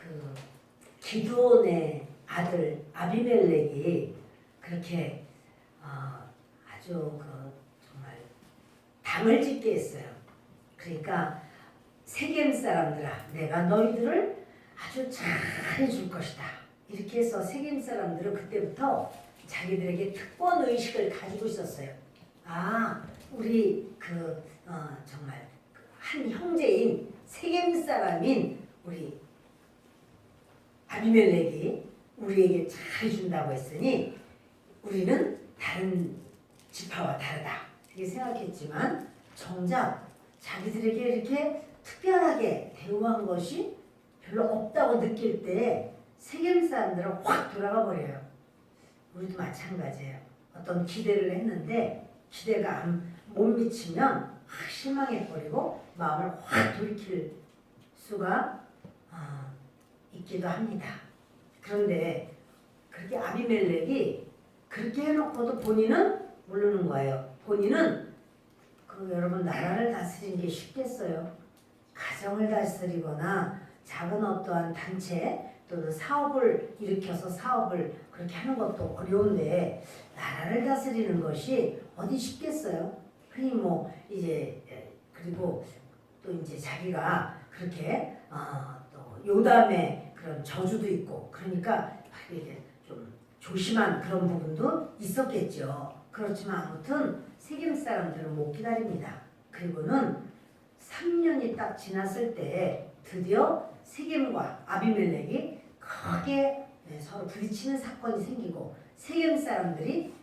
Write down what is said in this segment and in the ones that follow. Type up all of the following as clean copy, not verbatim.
그 기드온의 아들 아비멜렉이 그렇게 아주 정말 당을 짓게 했어요. 그러니까 세겜 사람들아, 내가 너희들을 아주 잘해줄 것이다. 이렇게 해서 세겜 사람들은 그때부터 자기들에게 특권 의식을 가지고 있었어요. 우리 정말 한 형제인 세겜 사람인 우리 아비멜렉이 우리에게 잘해준다고 했으니 우리는 다른 지파와 다르다 이렇게 생각했지만 정작 자기들에게 이렇게 특별하게 대우한 것이 별로 없다고 느낄 때 세겜 사람들은 확 돌아가 버려요. 우리도 마찬가지예요. 어떤 기대를 했는데 기대가 못 미치면 확 실망해버리고 마음을 확 돌이킬 수가 있기도 합니다. 그런데 그렇게 아비멜렉이 그렇게 해놓고도 본인은 모르는 거예요. 본인은 여러분 나라를 다스리는 게 쉽겠어요. 가정을 다스리거나 작은 어떠한 단체 또는 사업을 일으켜서 사업을 그렇게 하는 것도 어려운데 나라를 다스리는 것이 어디 쉽겠어요? 흔히 그리고 또 이제 자기가 그렇게 또 요담의 그런 저주도 있고 그러니까 이게 좀 조심한 그런 부분도 있었겠죠. 그렇지만 아무튼 세겜 사람들은 못 기다립니다. 그리고는 3년이 딱 지났을 때 드디어 세겜과 아비멜렉이 크게 서로 부딪히는 사건이 생기고 세겜 사람들이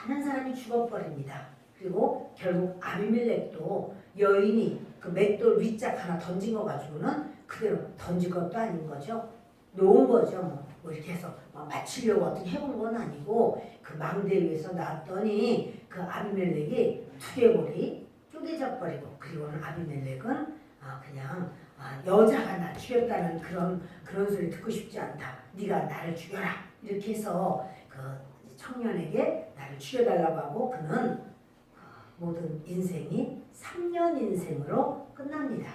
많은 사람이 죽어버립니다. 그리고 결국 아비멜렉도 여인이 그 맷돌 윗짝 하나 던진 거 가지고는 그대로 던진 것도 아닌 거죠. 놓은 거죠. 뭐 이렇게 해서 맞추려고 어떻게 해본 건 아니고 그 망대 위에서 놨더니 그 아비멜렉이 두개골이 쪼개져 버리고 그리고는 아비멜렉은 그냥 여자가 나 죽였다는 그런 소리 듣고 싶지 않다. 네가 나를 죽여라. 이렇게 해서 그 청년에게 나를 죽여달라고 하고 그는 모든 인생이 3년 인생으로 끝납니다.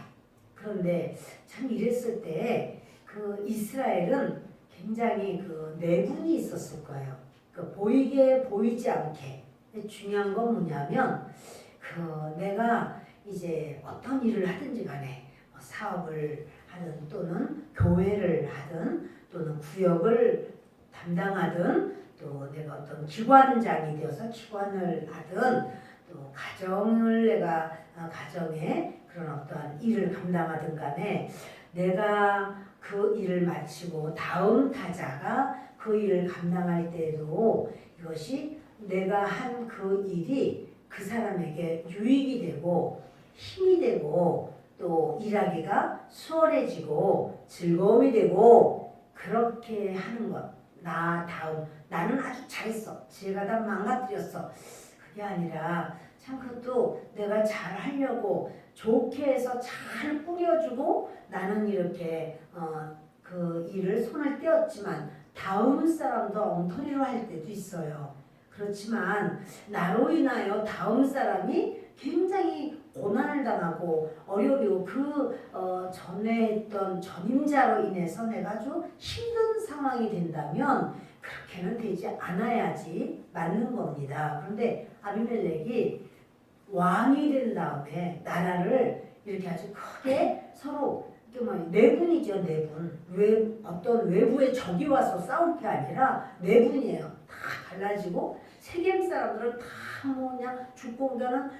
그런데 참 이랬을 때 그 이스라엘은 굉장히 그 내분이 있었을 거예요. 보이게 보이지 않게. 중요한 건 뭐냐면 내가 이제 어떤 일을 하든지 간에 사업을 하든 또는 교회를 하든 또는 구역을 담당하든 또 내가 어떤 기관장이 되어서 기관을 하든 또 가정에 그런 어떠한 일을 감당하든 간에 내가 그 일을 마치고 다음 타자가 그 일을 감당할 때에도 이것이 내가 한 그 일이 그 사람에게 유익이 되고 힘이 되고 또 일하기가 수월해지고 즐거움이 되고 그렇게 하는 것. 나는 아주 잘했어. 지가 다 망가뜨렸어. 그게 아니라 참 그것도 내가 잘하려고 좋게 해서 잘 꾸며주고 나는 이렇게 그 일을 손을 떼었지만 다음 사람도 엉터리로 할 때도 있어요. 그렇지만 나로 인하여 다음 사람이 굉장히 고난을 당하고 어려우고 전에 했던 전임자로 인해서 내가 아주 힘든 상황이 된다면 그렇게는 되지 않아야지 맞는 겁니다. 그런데 아비멜렉이 왕이 된 다음에 나라를 이렇게 아주 크게 서로 내분이죠. 내분. 어떤 외부의 적이 와서 싸울 게 아니라 내분이에요. 다 갈라지고 세겜 사람들은 다 그냥 죽고 그러는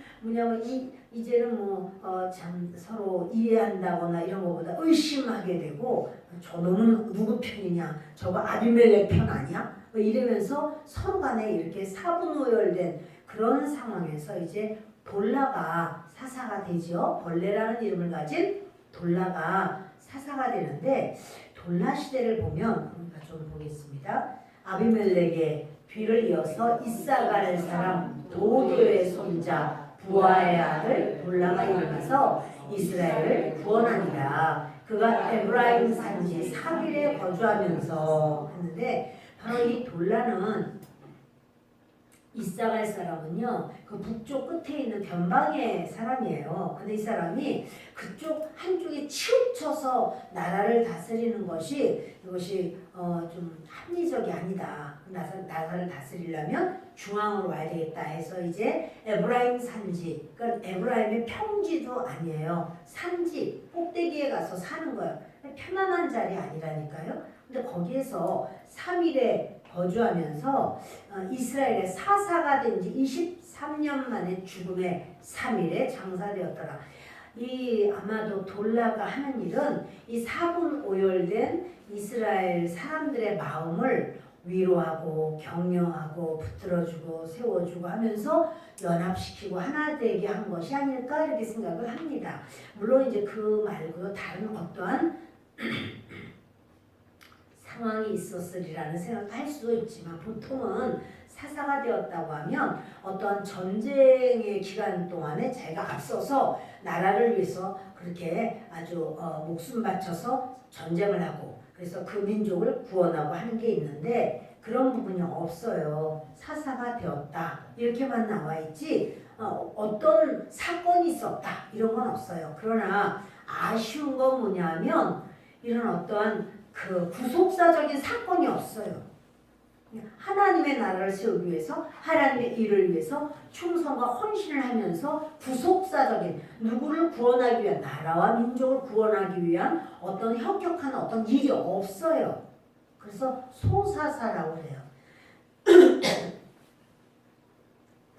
이제는 참 서로 이해한다거나 이런 것보다 의심하게 되고 저놈은 누구 편이냐? 저거 아비멜렉 편 아니야? 이러면서 서로 간에 이렇게 사분오열된 그런 상황에서 이제 돌라가 사사가 되지요. 벌레라는 이름을 가진 돌라가 사사가 되는데 돌라 시대를 보면 우리가 좀 보겠습니다. 아비멜렉의 뒤를 이어서 이사갈 사람 도도의 손자 부하의 아들 돌라가 일어나서 이스라엘을 구원하니라. 그가 에브라임 산지 사빌에 거주하면서 했는데 바로 이 돌라는 이사갈 사람은요, 그 북쪽 끝에 있는 변방의 사람이에요. 근데 이 사람이 그쪽 한쪽에 치우쳐서 나라를 다스리는 것이 이것이 좀 합리적이 아니다. 나라를 다스리려면 중앙으로 와야 되겠다 해서 이제 에브라임 산지, 그러니까 에브라임의 평지도 아니에요. 산지, 꼭대기에 가서 사는 거예요. 편안한 자리 아니라니까요. 근데 거기에서 3일에 거주하면서 이스라엘의 사사가 된 지 23년 만에 죽음의 3일에 장사되었더라. 이 아마도 돌라가 하는 일은 이 사분오열된 이스라엘 사람들의 마음을 위로하고 격려하고 붙들어주고 세워주고 하면서 연합시키고 하나 되게 한 것이 아닐까 이렇게 생각을 합니다. 물론 이제 그 말고도 다른 어떠한 상황이 있었으리라는 생각도 할 수도 있지만 보통은 사사가 되었다고 하면 어떤 전쟁의 기간 동안에 자기가 앞서서 나라를 위해서 그렇게 아주 목숨 바쳐서 전쟁을 하고 그래서 그 민족을 구원하고 하는 게 있는데 그런 부분이 없어요. 사사가 되었다 이렇게만 나와 있지 어떤 사건이 있었다 이런 건 없어요. 그러나 아쉬운 건 뭐냐면 이런 어떠한 그 구속사적인 사건이 없어요. 하나님의 나라를 세우기 위해서 하나님의 일을 위해서 충성과 헌신을 하면서 구속사적인 누구를 구원하기 위한 나라와 민족을 구원하기 위한 어떤 혁혁한 어떤 일이 없어요. 그래서 소사사라고 해요.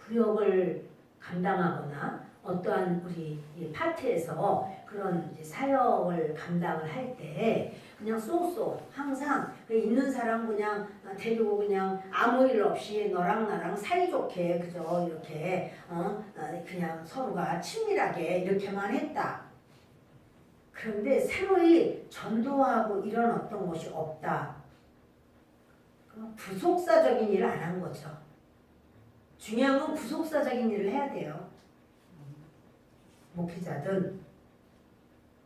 구역을 감당하거나 어떠한 우리 파트에서 그런 이제 사역을 감당을 할 때 그냥 쏘쏘 항상 있는 사람 그냥 데리고 그냥 아무 일 없이 너랑 나랑 사이좋게 그저 이렇게 그냥 서로가 친밀하게 이렇게만 했다. 그런데 새로이 전도하고 이런 어떤 것이 없다. 구속사적인 일을 안 한 거죠. 중요한 건 구속사적인 일을 해야 돼요. 목회자든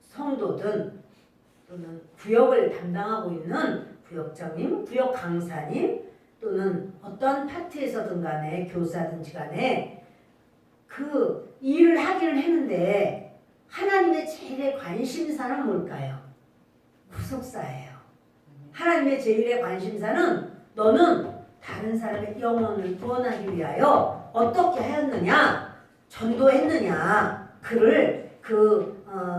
성도든 또는 구역을 담당하고 있는 구역장님, 구역 강사님 또는 어떤 파트에서든 간에 교사든지 간에 그 일을 하기는 했는데 하나님의 제일의 관심사는 뭘까요? 구속사예요. 하나님의 제일의 관심사는 너는 다른 사람의 영혼을 구원하기 위하여 어떻게 하였느냐? 전도했느냐? 그를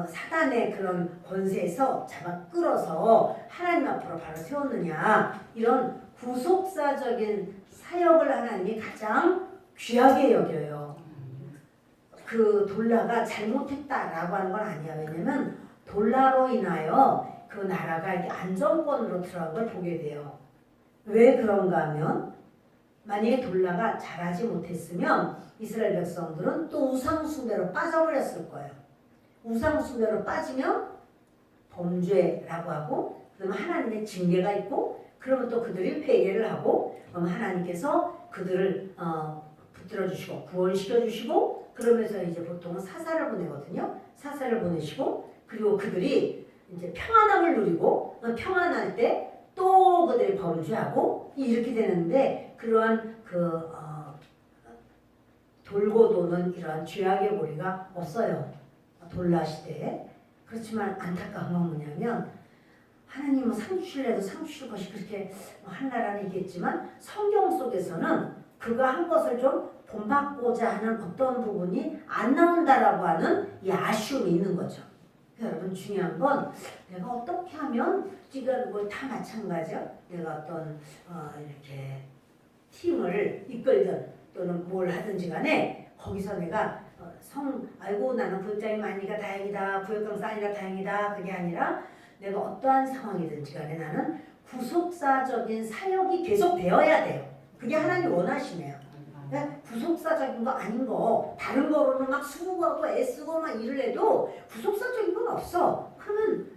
사단의 그런 권세에서 잡아 끌어서 하나님 앞으로 바로 세웠느냐? 이런 구속사적인 사역을 하나님이 가장 귀하게 여겨요. 그 돌라가 잘못했다라고 하는 건 아니야. 왜냐면 돌라로 인하여 그 나라가 이렇게 안정권으로 들어간 걸 보게 돼요. 왜 그런가 하면 만약에 돌라가 잘하지 못했으면 이스라엘 백성들은 또 우상숭배로 빠져버렸을 거예요. 우상숭배로 빠지면 범죄라고 하고 그러면 하나님의 징계가 있고 그러면 또 그들이 회개를 하고 그러면 하나님께서 그들을 붙들어 주시고 구원시켜 주시고 그러면서 이제 보통은 사사를 보내거든요. 사사를 보내시고 그리고 그들이 이제 평안함을 누리고 평안할 때 또 그들이 범죄하고 이렇게 되는데 그러한 돌고 도는 이러한 죄악의 고리가 없어요. 돌라 시대에. 그렇지만 안타까운 건 뭐냐면 하나님은 상 주실래도 상 주실 것이 그렇게 한나라는 얘기했지만 성경 속에서는 그가 한 것을 좀 본받고자 하는 어떤 부분이 안 나온다라고 하는 이 아쉬움이 있는 거죠. 여러분 중요한 건 내가 어떻게 하면 지금 뭐 다 마찬가지요. 내가 어떤 이렇게 팀을 이끌든 또는 뭘 하든지 간에 거기서 내가 아이고 나는 구역장이 많으니까 다행이다. 구역강사 아니라 다행이다. 그게 아니라 내가 어떠한 상황이든지 간에 나는 구속사적인 사역이 계속 되어야 돼요. 그게 하나님 원하시네요. 구속사적인 거 아닌 거 다른 거로는 막 수고하고 애쓰고 막 일을 해도 구속사적인 건 없어. 그러면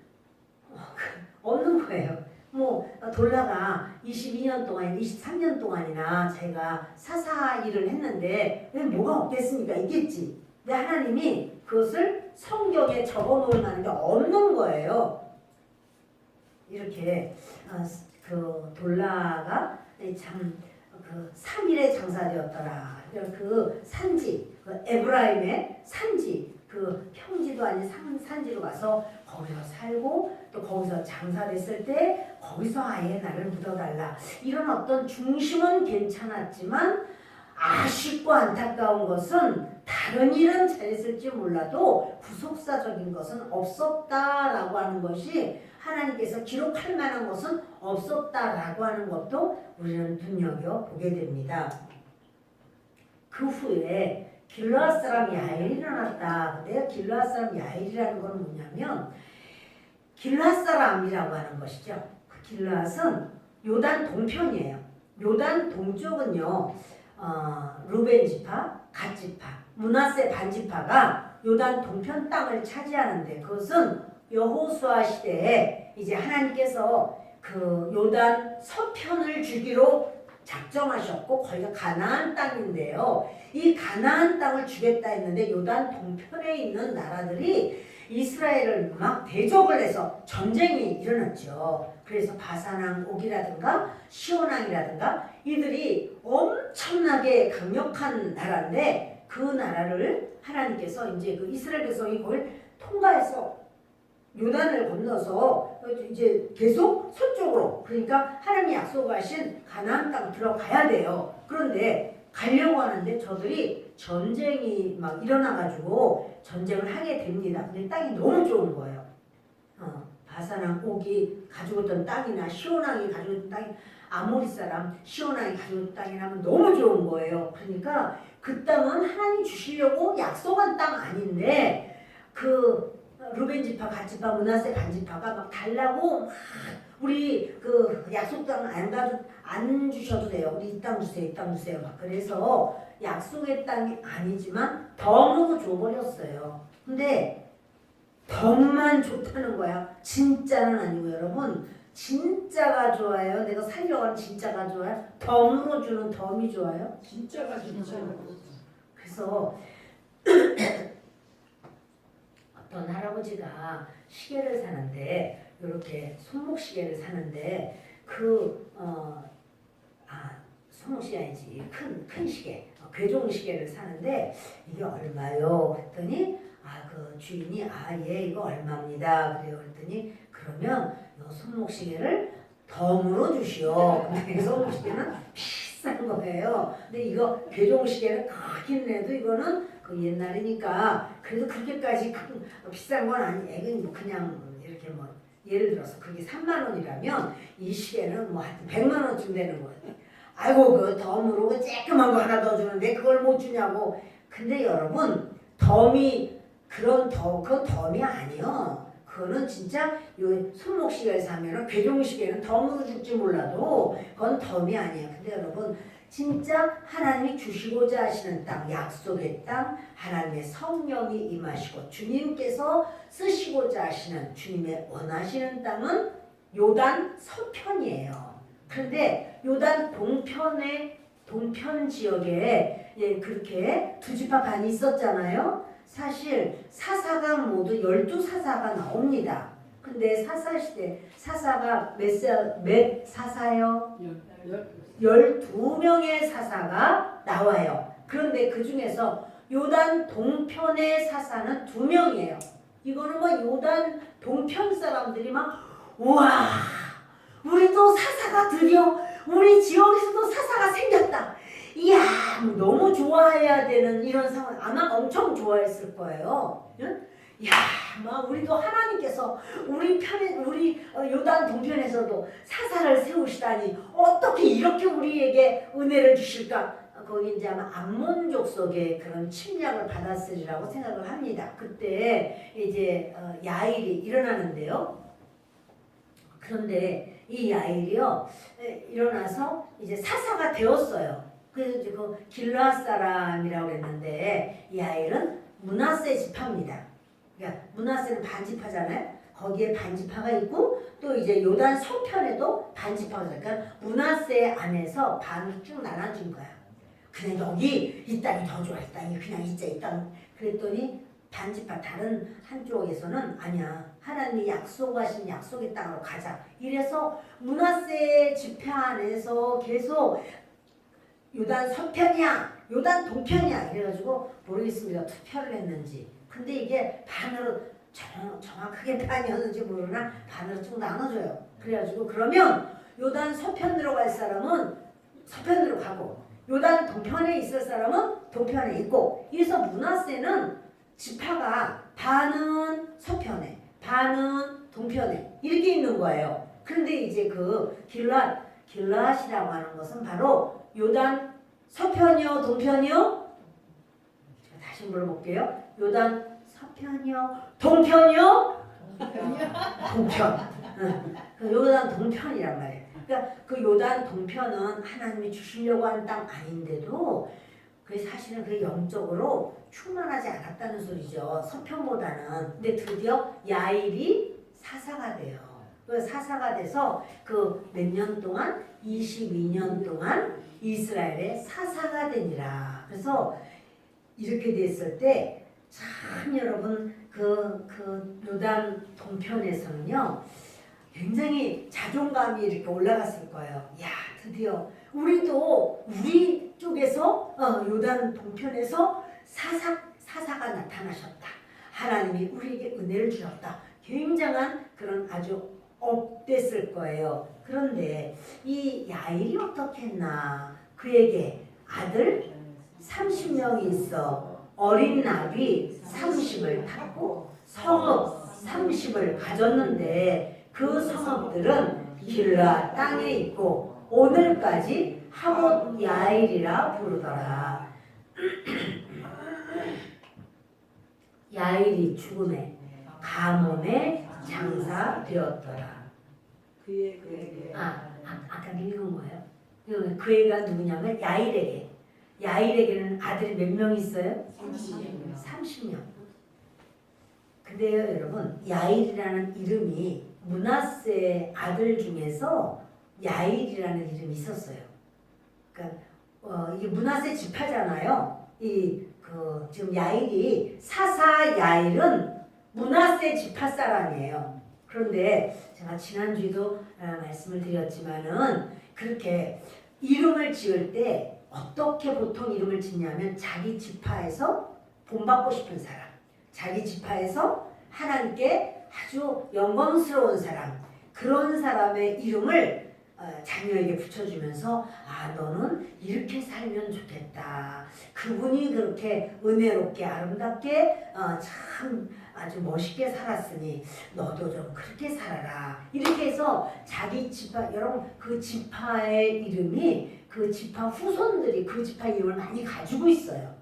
없는 거예요. 뭐 돌라가 22년 동안 23년 동안이나 자기가 사사 일을 했는데 왜 뭐가 없겠습니까? 있겠지. 근데 하나님이 그것을 성경에 적어놓을 만한 게 없는 거예요. 이렇게 그 돌라가 참 그 3일에 장사되었더라. 그 산지, 그 에브라임의 산지, 그 평지도 아닌 산지로 가서 거기서 살고 또 거기서 장사됐을 때 거기서 아예 나를 묻어달라. 이런 어떤 중심은 괜찮았지만 아쉽고 안타까운 것은 다른 일은 잘했을지 몰라도 구속사적인 것은 없었다라고 하는 것이 하나님께서 기록할 만한 것은 없었다라고 하는 것도 우리는 눈여겨보게 됩니다. 그 후에 길르앗 사람 야일이 일어났다. 근데 길르앗 사람 야일이라는 건 뭐냐면 길르앗 사람이라고 하는 것이죠. 그 길르앗은 요단 동편이에요. 요단 동쪽은요. 루벤 지파, 갓 지파, 므낫세 반 지파가 요단 동편 땅을 차지하는데 그것은 여호수아 시대에 이제 하나님께서 그 요단 서편을 주기로 작정하셨고 거기가 가나안 땅인데요. 이 가나안 땅을 주겠다 했는데 요단 동편에 있는 나라들이 이스라엘을 막 대적을 해서 전쟁이 일어났죠. 그래서 바산왕 옥이라든가 시온왕이라든가 이들이 엄청나게 강력한 나라인데 그 나라를 하나님께서 이제 그 이스라엘 백성이 그걸 통과해서 요단을 건너서 이제 계속 서쪽으로 그러니까 하나님이 약속하신 가나안 땅 들어가야 돼요. 그런데 가려고 하는데 저들이 전쟁이 막 일어나가지고 전쟁을 하게 됩니다. 근데 땅이 너무 좋은 거예요. 바산왕 옥이 가지고 있던 땅이나 시온왕이 가지고 있던 땅이 아모리 사람 시온왕이 가지고 있던 땅이라면 너무 좋은 거예요. 그러니까 그 땅은 하나님 주시려고 약속한 땅 아닌데 그 루벤 지파, 갓 지파, 므낫세 반 지파가 막 달라고 막 우리 그 약속 땅 안 주셔도 돼요. 우리 이 땅 주세요, 이 땅 주세요. 막 그래서 약속의 땅이 아니지만 덤으로 줘버렸어요. 근데 덤만 좋다는 거야. 진짜는 아니고 여러분 진짜가 좋아요. 내가 살려고 하는 진짜가 좋아요. 덤으로 주는 덤이 좋아요. 진짜가 진짜요. 그래서 어떤 할아버지가 시계를 사는데 이렇게 손목 시계를 사는데 그 손목 시계 아니지 큰 시계 괴종 시계를 사는데 이게 얼마요? 했더니 그 주인이 예 이거 얼마입니다. 그래요. 그랬더니 그러면 너 손목 시계를 덤으로 주시오. 근데 손목 시계는 비싼 거예요. 근데 이거 괴종 시계는 크긴 해도 이거는 그 옛날이니까 그래도 그렇게까지 비싼 건 아니. 그냥 이렇게 뭐 예를 들어서 그게 3만 원이라면 이 시계는 뭐 하여튼 100만 원쯤 되는 거예요. 아이고 그 덤으로 그 쬐끄만 거 하나 더 주는데 그걸 못 주냐고. 근데 여러분 덤이 그건 덤이 아니요. 그거는 진짜 요 손목시계를 사면은 괴종시계는 덤으로 줄지 몰라도 그건 덤이 아니에요. 근데 여러분 진짜 하나님이 주시고자 하시는 땅, 약속의 땅, 하나님의 성령이 임하시고 주님께서 쓰시고자 하시는 주님의 원하시는 땅은 요단 서편이에요. 그런데 요단 동편 지역에 그렇게 두 지파 반이 있었잖아요. 사실 사사가 모두 12사사가 나옵니다. 근데 사사시대 사사가 몇 사사요? 12명의 사사가 나와요. 그런데 그 중에서 요단 동편의 사사는 2명이에요. 이거는 뭐 요단 동편 사람들이 막 우와 우리도 사사가 드디어 우리 지역에서도 사사가 생겼다. 이야 너무 좋아해야 되는 이런 상황 아마 엄청 좋아했을 거예요. 야, 막 우리도 하나님께서 우리 편에 우리 요단 동편에서도 사사를 세우시다니 어떻게 이렇게 우리에게 은혜를 주실까? 거기 이제 아마 암몬족 속에 그런 침략을 받았으리라고 생각을 합니다. 그때 이제 야일이 일어나는데요. 그런데 이 야일이요 일어나서 이제 사사가 되었어요. 그래서 이제 그 길르앗 사람이라고 했는데 이 야일은 므낫세 지파입니다. 그러니까 므낫세는 반지파잖아요. 거기에 반지파가 있고 또 이제 요단 서편에도 반지파가 있어요. 그러니까 므낫세 안에서 반이 쭉 나눠진 거야. 그냥 여기 이 땅이 더 좋아. 이 땅이 그냥 이 땅. 그랬더니 반지파 다른 한쪽에서는 아니야. 하나님이 약속하신 약속의 땅으로 가자. 이래서 므낫세 지파 안에서 계속 요단 서편이야, 요단 동편이야 이래가지고 모르겠습니다. 투표를 했는지. 근데 이게 반으로 정확하게 반이었는지 모르나 반으로 쭉 나눠줘요. 그래가지고 그러면 요단 서편으로 갈 사람은 서편으로 가고 요단 동편에 있을 사람은 동편에 있고, 이래서 므낫세는 지파가 반은 서편에 반은 동편에 이렇게 있는 거예요. 그런데 이제 그 길앗이라고 하는 것은 바로 요단 서편이요 동편이요? 제가 다시 물어볼게요. 요단 서편이요 동편이요? 동편. 그 요단 동편이란 말이에요. 그러니까 그 요단 동편은 하나님이 주시려고 한 땅 아닌데도 그 사실은 그 영적으로 충만하지 않았다는 소리죠. 서편보다는. 근데 드디어 야일이 사사가 돼요. 그 사사가 돼서 그 몇 년 동안 22년 동안 이스라엘의 사사가 되니라. 그래서 이렇게 됐을 때 참 여러분 그 요단 동편에서는요 굉장히 자존감이 이렇게 올라갔을 거예요. 야 드디어 우리도 우리 쪽에서 요단 동편에서 사사가 나타나셨다. 하나님이 우리에게 은혜를 주셨다. 굉장한 그런 아주 업됐을 거예요. 그런데 이 야일이 어떻게 했나? 그에게 아들 30명이 있어 어린 나귀 30을 탔고 성읍 30을 가졌는데 그 성읍들은 길라 땅에 있고 오늘까지 하봇 야일이라 부르더라. 야일이 죽음에 가뭄에 장사되었더라. 아까 읽은 거예요. 그 애가 누구냐면 야일에게는 아들이 몇 명 있어요? 30명. 근데요 여러분 야일이라는 이름이 므낫세 아들 중에서 야일이라는 이름이 있었어요. 그러니까 이게 므낫세 지파잖아요. 지금 야일이 사사 야일은 므낫세 지파 사람이에요. 그런데 제가 지난주에도 말씀을 드렸지만은 그렇게 이름을 지을 때 어떻게 보통 이름을 짓냐면 자기 지파에서 본받고 싶은 사람, 자기 지파에서 하나님께 아주 영광스러운 사람, 그런 사람의 이름을 자녀에게 붙여주면서 너는 이렇게 살면 좋겠다. 그분이 그렇게 은혜롭게 아름답게 참 아주 멋있게 살았으니 너도 좀 그렇게 살아라. 이렇게 해서 자기 지파, 여러분 그 지파의 이름이 그 지파 후손들이 그 지파 이름을 많이 가지고 있어요.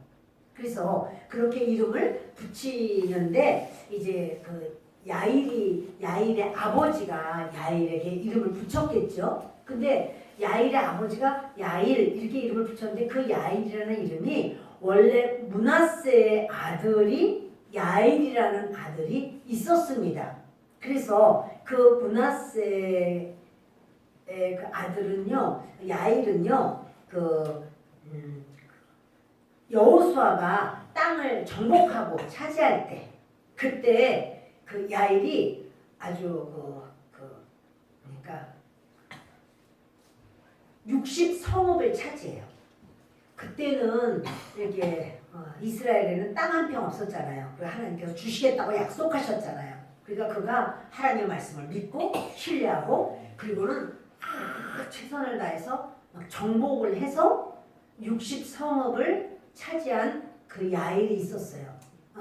그래서 그렇게 이름을 붙이는데 이제 그 야일의 아버지가 야일에게 이름을 붙였겠죠. 근데 야일의 아버지가 야일 이렇게 이름을 붙였는데 그 야일이라는 이름이 원래 므낫세의 아들이 야일이라는 아들이 있었습니다. 그래서 그 므낫세의 그 아들은요, 야일은요, 여호수아가 땅을 정복하고 차지할 때, 그때 그 야일이 아주 그러니까 60성읍을 차지해요. 그때는 이렇게 이스라엘에는 땅 한 평 없었잖아요. 그리고 하나님께서 주시겠다고 약속하셨잖아요. 그러니까 그가 하나님의 말씀을 믿고 신뢰하고 그리고는 최선을 다해서 막 정복을 해서 60성읍을 차지한 그 야일이 있었어요.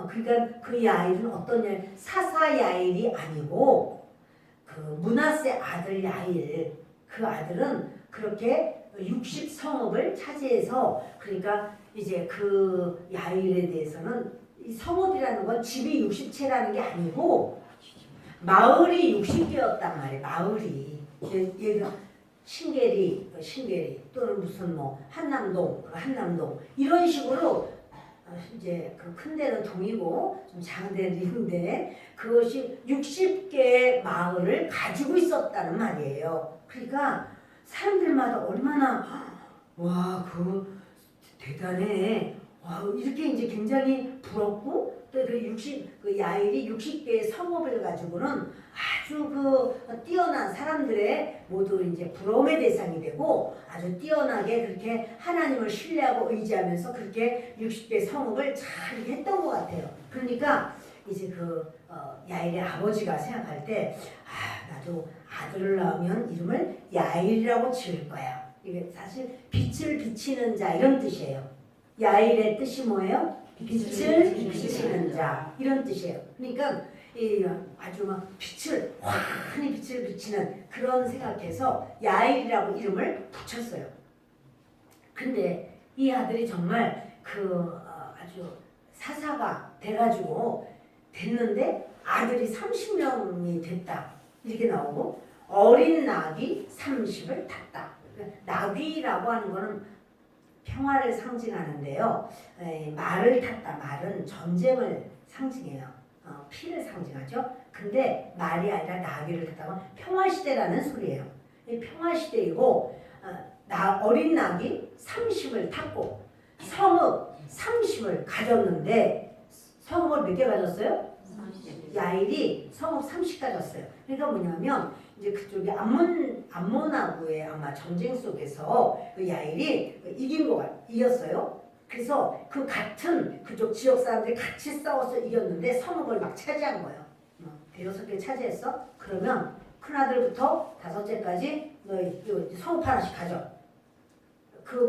그러니까 그 야일은 어떤 야일? 사사 야일이 아니고 그 므낫세 아들 야일, 그 아들은 그렇게 60성읍을 차지해서, 그러니까 이제 그 야일에 대해서는 이 성읍이라는 건 집이 60채라는 게 아니고 마을이 60개였단 말이에요. 마을이 얘가 신계리 또는 무슨 뭐 한남동 이런 식으로 이제 그 큰 데는 동이고 좀 작은 데는 리인데 그것이 60개의 마을을 가지고 있었다는 말이에요. 그러니까 사람들마다 얼마나 와, 그 대단해. 이렇게 이제 굉장히 부럽고 또 그 야일이 60개의 성읍을 가지고는 아주 뛰어난 사람들의 모두 이제 부러움의 대상이 되고 아주 뛰어나게 그렇게 하나님을 신뢰하고 의지하면서 그렇게 60개 성읍을 잘 했던 것 같아요. 그러니까 이제 야일의 아버지가 생각할 때 나도 아들을 낳으면 이름을 야일이라고 지을 거야. 이게 사실 빛을 비치는 자 이런 뜻이에요. 야일의 뜻이 뭐예요? 빛을 비치는 자 이런 뜻이에요. 그러니까 아주 막 환히 빛을 비치는 그런 생각해서 야일이라고 이름을 붙였어요. 근데 이 아들이 정말 아주 사사가 돼가지고 됐는데 아들이 30명이 됐다 이렇게 나오고 어린 나귀 30을 탔다. 나귀라고 하는 거는 평화를 상징하는데요. 말을 탔다. 말은 전쟁을 상징해요. 피를 상징하죠. 근데 말이 아니라 나귀를 탔다고 평화시대라는 소리예요. 평화시대이고 어린 나귀 30을 탔고 성읍 30을 가졌는데 성읍을 몇 개 가졌어요? 야일이 성읍 30 가졌어요. 그러니까 뭐냐면 이제 그쪽에 암몬하고의 아마 전쟁 속에서 그 야일이 이겼어요. 그래서 그 같은 그쪽 지역 사람들이 같이 싸워서 이겼는데 성읍을 막 차지한 거예요. 대여섯 개 차지했어? 그러면 큰아들부터 다섯째까지 너 성읍 하나씩 가져.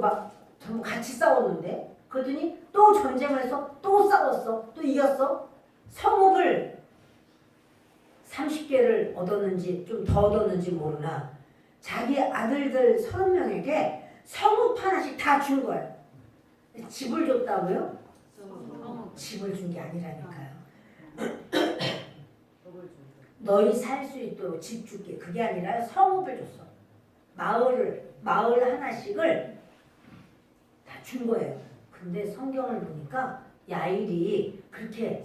막 전부 같이 싸웠는데 그러더니 또 전쟁을 해서 또 싸웠어. 또 이겼어. 성읍을 30개를 얻었는지 좀 더 얻었는지 모르나 자기 아들들 30명에게 성읍 하나씩 다 준 거예요. 집을 줬다고요? 집을 준 게 아니라니까요. 너희 살 수 있도록 집 줄게. 그게 아니라 성읍을 줬어. 마을 하나씩을 다 준 거예요. 근데 성경을 보니까 야일이 그렇게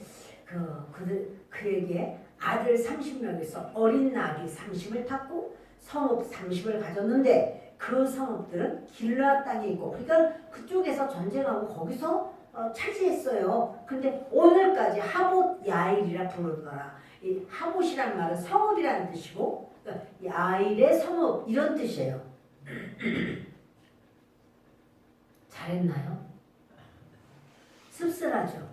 그에게 아들 30명에서 어린 나귀 30을 탔고 성읍 30을 가졌는데 그 성읍들은 길르앗 땅에 있고 그러니까 그쪽에서 전쟁하고 거기서 차지했어요. 근데 오늘까지 하봇 야일이라 부르더라. 이 하봇이란 말은 성읍이라는 뜻이고 야일의 성읍 이런 뜻이에요. 잘했나요? 씁쓸하죠.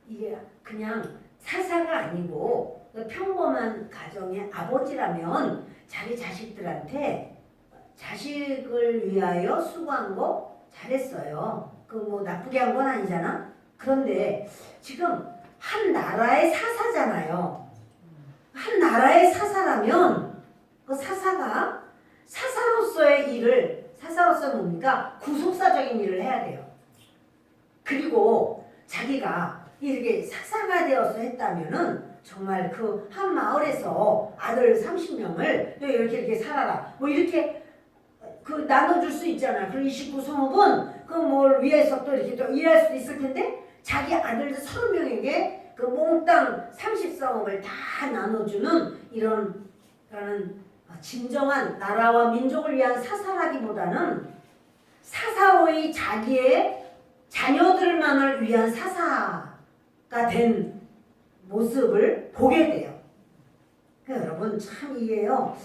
이게 그냥 사사가 아니고 평범한 가정의 아버지라면 자기 자식들한테 자식을 위하여 수고한 거 잘했어요. 나쁘게 한 건 아니잖아. 그런데 지금 한 나라의 사사잖아요. 한 나라의 사사라면 그 사사가 사사로서는 뭡니까? 구속사적인 일을 해야 돼요. 그리고 자기가 이렇게 사사가 되어서 했다면은 정말 그 한 마을에서 아들 30명을 너 이렇게 살아라. 이렇게 나눠줄 수 있잖아. 그리고 29성읍은 뭘 위해서 또 이렇게 또 일할 수도 있을 텐데 자기 아들들 30명에게 몽땅 30성읍을 다 나눠주는 이런 진정한 나라와 민족을 위한 사사라기보다는 사사로이 자기의 자녀들만을 위한 사사가 된 모습을 보게 돼요. 그러니까 여러분 참 이게요.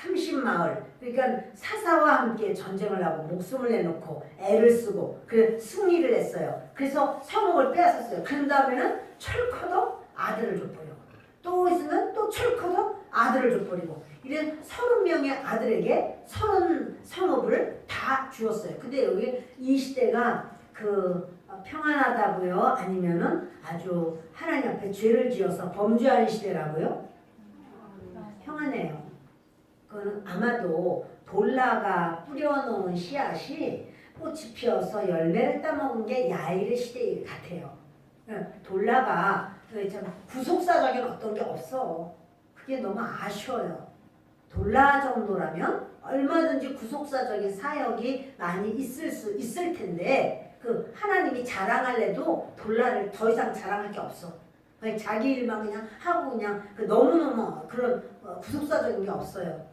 30마을 그러니까 사사와 함께 전쟁을 하고 목숨을 내놓고 애를 쓰고 그 승리를 했어요. 그래서 성읍을 빼앗았어요. 그런 다음에는 철커덕 아들을 줘버리고 또 있으면 또 철커덕 아들을 줘버리고 이런 30명의 아들에게 30성읍을 다 주었어요. 근데 여기 이 시대가 평안하다고요? 아니면은 아주 하나님 앞에 죄를 지어서 범죄하는 시대라고요? 평안해요. 그거는 아마도 돌라가 뿌려놓은 씨앗이 꽃이 피어서 열매를 따먹은 게 야일의 시대 같아요. 돌라가 참 구속사적인 어떤 게 없어. 그게 너무 아쉬워요. 돌라 정도라면 얼마든지 구속사적인 사역이 많이 있을 텐데 하나님이 자랑할래도 돌라를 더 이상 자랑할 게 없어. 그냥 자기 일만 그냥 하고 그냥 너무너무 그런 구속사적인 게 없어요.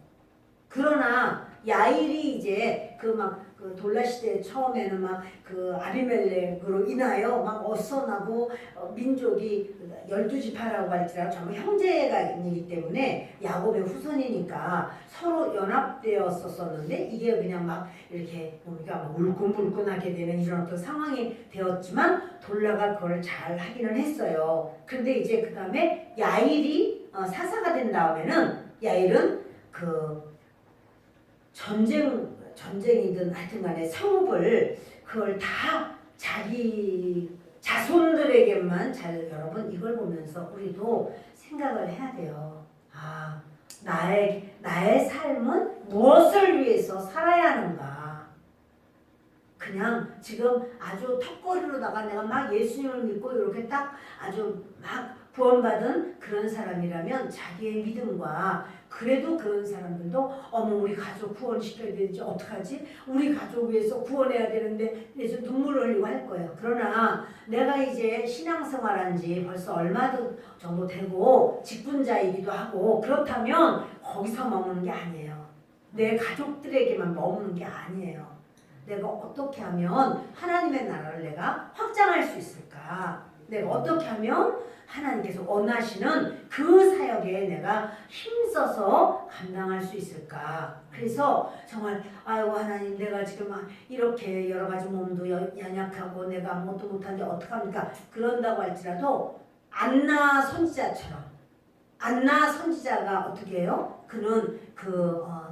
그러나 야일이 이제 그 돌라 시대 처음에는 막 그 아비멜렉으로 인하여 막 어선하고 민족이 12지파라고 할지라도 전부 형제가이기 때문에 야곱의 후손이니까 서로 연합되었었는데 이게 그냥 막 이렇게 우리가 막 울끈불끈하게 되는 이런 어떤 상황이 되었지만 돌라가 그걸 잘 하기는 했어요. 그런데 이제 그 다음에 야일이 사사가 된 다음에는 야일은 그 전쟁이든 하여튼간에 성읍을 그걸 다 자기 자손들에게만 여러분 이걸 보면서 우리도 생각을 해야 돼요. 아, 나의 삶은 무엇을 위해서 살아야 하는가? 그냥 지금 아주 턱걸이로다가 내가 막 예수님을 믿고 이렇게 딱 아주 막 구원받은 그런 사람이라면 자기의 믿음과 그래도 그런 사람들도 어머 우리 가족 구원시켜야 되지 어떡하지? 우리 가족 위해서 구원해야 되는데 이제 눈물을 흘리고 할 거예요. 그러나 내가 이제 신앙생활한 지 벌써 얼마 정도 되고 직분자이기도 하고 그렇다면 거기서 머무는 게 아니에요. 내 가족들에게만 머무는 게 아니에요. 내가 어떻게 하면 하나님의 나라를 내가 확장할 수 있을까? 내가 어떻게 하면 하나님께서 원하시는 그 사역에 내가 힘써서 감당할 수 있을까? 그래서 정말 아이고 하나님 내가 지금 이렇게 여러 가지 몸도 연약하고 내가 아무것도 못하는데 어떡합니까? 그런다고 할지라도 안나 선지자처럼 안나 선지자가 어떻게 해요? 그는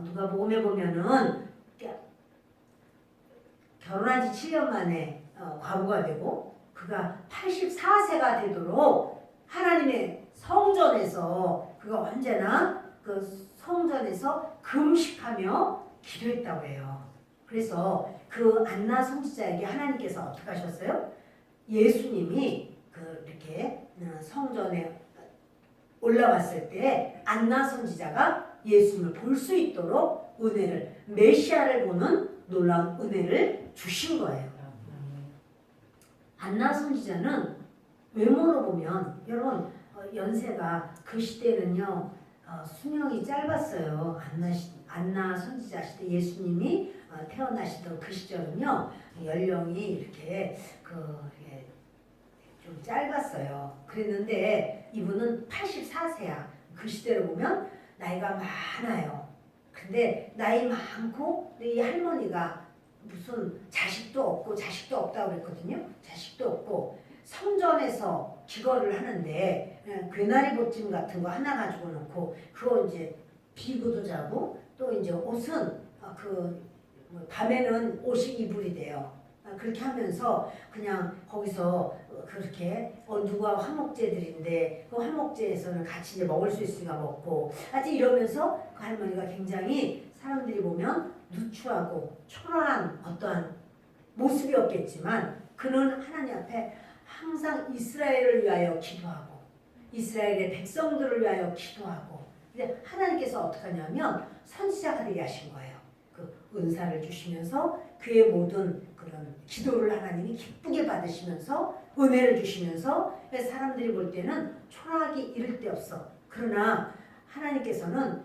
누가복음에 보면은 결혼한 지 7년 만에 과부가 되고 그가 84세가 되도록 하나님의 성전에서 그가 언제나 그 성전에서 금식하며 기도했다고 해요. 그래서 그 안나 선지자에게 하나님께서 어떻게 하셨어요? 예수님이 이렇게 성전에 올라왔을 때 안나 선지자가 예수님을 볼 수 있도록 은혜를 메시아를 보는 놀라운 은혜를 주신 거예요. 안나 선지자는 외모로 보면 여러분 연세가 그 시대는요 수명이 짧았어요. 안나 선지자 시대 예수님이 태어나시던 그 시절은요 연령이 이렇게 좀 짧았어요. 그랬는데 이분은 84세야. 그 시대로 보면 나이가 많아요. 근데 나이 많고 이 할머니가 무슨 자식도 없다고 그랬거든요. 자식도 없고 성전에서 기거를 하는데 괴나리 보찜 같은 거 하나 가지고 놓고 그거 이제 비구도 자고 또 이제 옷은 밤에는 옷이 이불이 돼요. 그렇게 하면서 그냥 거기서 그렇게 누가 화목제들인데 그 화목제에서는 같이 이제 먹을 수 있으니까 먹고 하여튼 이러면서 그 할머니가 굉장히 사람들이 보면 누추하고 초라한 어떠한 모습이었겠지만 그는 하나님 앞에 항상 이스라엘을 위하여 기도하고 이스라엘의 백성들을 위하여 기도하고 근데 하나님께서 어떻게 하냐면 선지자가 되게 하신 거예요. 그 은사를 주시면서 그의 모든 그런 기도를 하나님이 기쁘게 받으시면서 은혜를 주시면서 사람들이 볼 때는 초라하기 이를 데 없어. 그러나 하나님께서는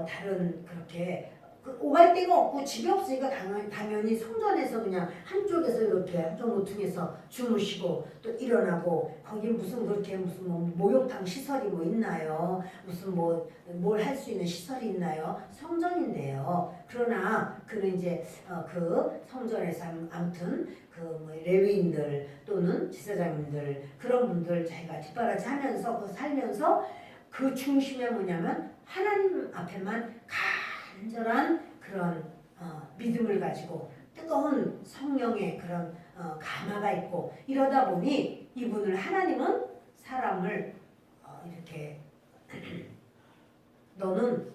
다른 그렇게 오갈 데가 없고 집이 없으니까 당연히 성전에서 그냥 한쪽에서 이렇게 한쪽 모퉁이에서 주무시고 또 일어나고 거기 무슨 목욕탕 시설이 있나요? 무슨 뭘 할 수 있는 시설이 있나요? 성전인데요. 그러나 그는 이제 그 성전에서 아무튼 레위인들 또는 제사장님들 그런 분들 자기가 뒷바라지 하면서 살면서 그 중심에 뭐냐면 하나님 앞에만 간절한 그런 믿음을 가지고 뜨거운 성령의 그런 감화가 있고 이러다 보니 이분을 하나님은 사람을 이렇게 너는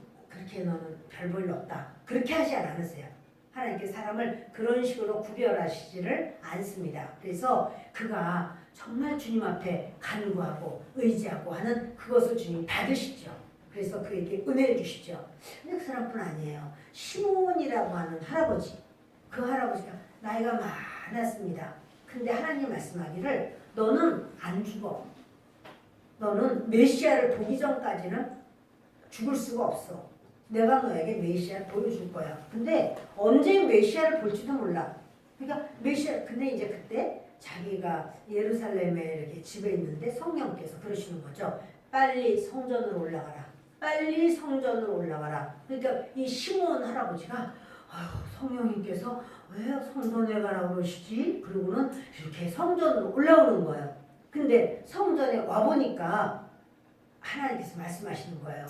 별 볼 일 없다 그렇게 하지 않으세요. 하나님께 사람을 그런 식으로 구별하시지를 않습니다. 그래서 그가 정말 주님 앞에 간구하고 의지하고 하는 그것을 주님 받으시죠. 그래서 그에게 은혜를 주시죠. 근데 그 사람뿐 아니에요. 시몬이라고 하는 할아버지. 그 할아버지가 나이가 많았습니다. 근데 하나님 말씀하기를 너는 안 죽어. 너는 메시아를 보기 전까지는 죽을 수가 없어. 내가 너에게 메시아를 보여줄 거야. 근데 언제 메시아를 볼지도 몰라. 그러니까 메시아 근데 이제 그때 자기가 예루살렘에 이렇게 집에 있는데 성령께서 그러시는 거죠. 빨리 성전으로 올라가라. 빨리 성전으로 올라가라. 그러니까 이 시몬 할아버지가 아유, 성령님께서 왜 성전에 가라 그러시지? 그리고는 이렇게 성전으로 올라오는 거예요. 근데 성전에 와보니까 하나님께서 말씀하시는 거예요.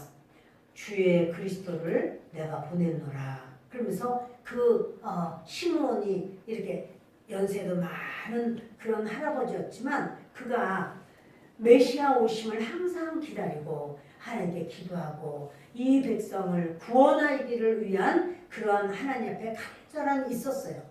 주의 그리스도를 내가 보냈노라. 그러면서 그 시몬이 이렇게 연세도 많은 그런 할아버지였지만 그가 메시아 오심을 항상 기다리고 하나님께 기도하고 이 백성을 구원하기를 위한 그런 하나님 앞에 간절함이 있었어요.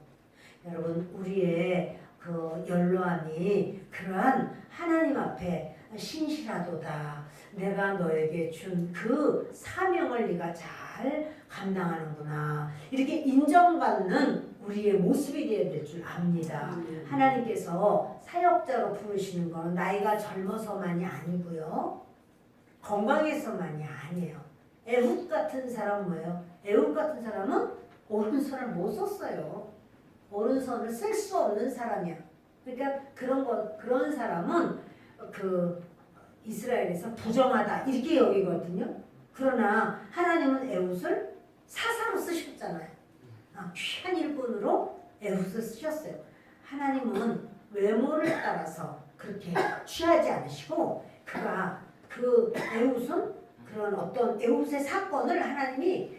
여러분 우리의 그 연로함이 그러한 하나님 앞에 신실하도다. 내가 너에게 준 그 사명을 네가 잘 감당하는구나. 이렇게 인정받는 우리의 모습이 되어야 될 줄 압니다. 하나님께서 사역자로 부르시는 건 나이가 젊어서만이 아니고요. 건강해서만이 아니에요. 에훗 같은 사람은 뭐예요? 에훗 같은 사람은 오른손을 못 썼어요. 오른손을 쓸 수 없는 사람이야. 그러니까 그런 사람은 그 이스라엘에서 부정하다 이렇게 여기거든요. 그러나 하나님은 에훗을 사사로 쓰셨잖아요. 귀한 일꾼으로 에훗을 쓰셨어요. 하나님은 외모를 따라서 그렇게 취하지 않으시고 그가 그 에훗은 그런 어떤 에훗의 사건을 하나님이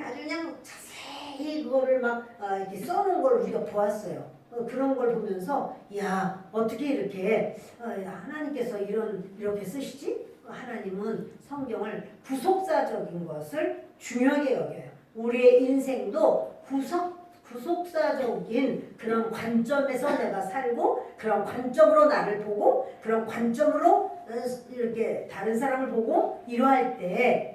아주 그냥 자세히 그거를 막 이렇게 써놓은 걸 우리가 보았어요. 그런 걸 보면서 야 어떻게 이렇게 하나님께서 이렇게 쓰시지? 하나님은 성경을 구속사적인 것을 중요하게 여겨요. 우리의 인생도 구속사적인 그런 관점에서 내가 살고 그런 관점으로 나를 보고 그런 관점으로 이렇게 다른 사람을 보고 이러할 때